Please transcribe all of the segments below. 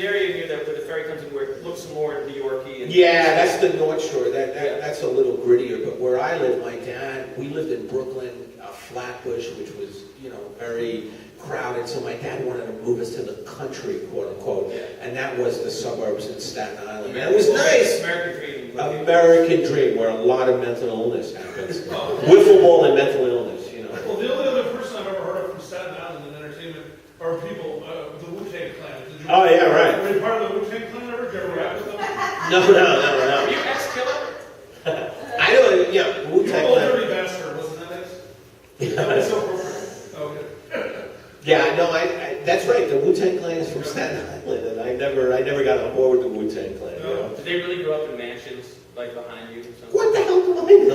area near where the ferry comes in, where it looks more New Yorky. And yeah, that's the North Shore. That's a little grittier. But where I live, my dad, we lived in Brooklyn, Flatbush, which was, very crowded. So my dad wanted to move us to the country, quote unquote, and that was the suburbs in Staten Island. And it was nice. American dream. American dream, where a lot of mental illness happens. Wiffle ball and mental illness. Well, the only other person I've ever heard of from Staten Island in entertainment are people, the Wu Tang Clan. Oh yeah, right. Were you part of the Wu Tang Clan ever? Did you ever rap with them? No. Are you ex-killer? I don't. Yeah, Wu You're Tang a old Clan. dirty bastard, wasn't that nice? That was so appropriate. Okay. Yeah, no, I that's right. The Wu Tang Clan is from Staten Island, and I never got on board with the Wu Tang Clan. No. Did they really grow up in mansions, like behind you or something? What the hell do I know?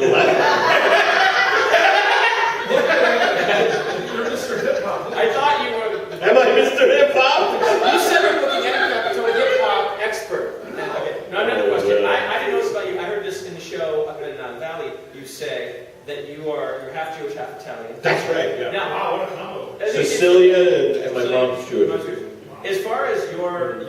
You're Mr. Hip Hop. I thought you were. Am I Mr. Hip Hop? You said we're looking at a hip hop expert. Okay. No, another question. I didn't know this about you. I heard this in the show up in Valley. You say that you're half Jewish, half Italian. That's right. Yeah. Now, Wow, what a combo. Sicilian and my mom's Jewish. As far as your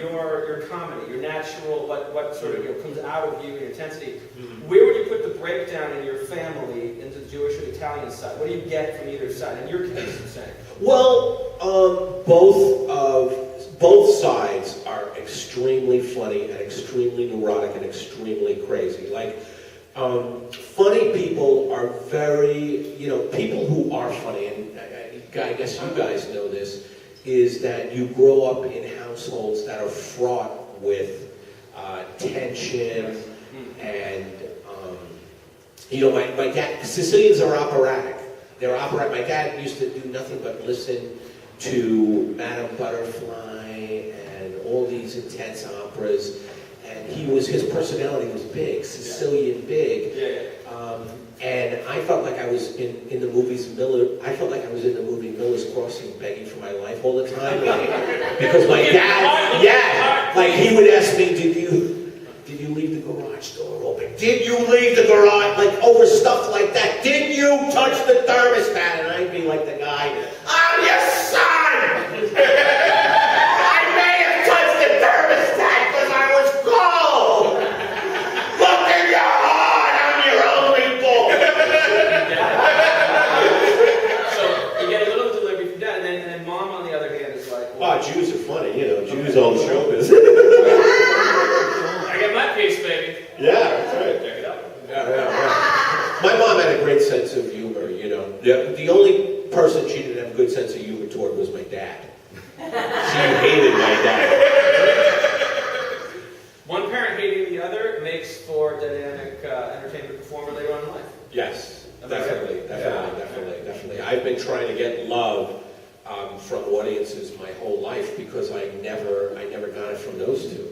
comedy, your natural, what sort of comes out of you in intensity, where would you put the breakdown in your family into the Jewish or the Italian side? What do you get from either side? In your case, I'm saying. Well, both sides are extremely funny and extremely neurotic and extremely crazy. Like, funny people are very, people who are funny, and I guess you guys know this, is that you grow up in households that are fraught with tension and, my dad, Sicilians are operatic. They're operatic. My dad used to do nothing but listen to Madame Butterfly and all these intense operas, and his personality was big, Sicilian big. And I felt like I was in the movies I felt like I was in the movie Miller's Crossing, begging for my life all the time. Because my dad, like he would ask me, did you leave the garage door open? Did you leave the garage, like over stuff like that? Did you touch the thermostat? And I'd be like the guy, I'm your son! I may have touched the thermostat because I was cold! Look in your heart, I'm your only boy! So you get a little delivery from dad, and then mom, on the other hand, is like, Oh, Jews are funny, Jews own showbiz. I get my piece, baby. Yeah, that's right. Check it out. Yeah. My mom had a great sense of humor, Yeah. The only person she didn't have a good sense of humor toward was my dad. She hated my dad. One parent hating the other makes for a dynamic entertainment performer later on in life. Yes, definitely. I've been trying to get love from audiences my whole life because I never got it from those two.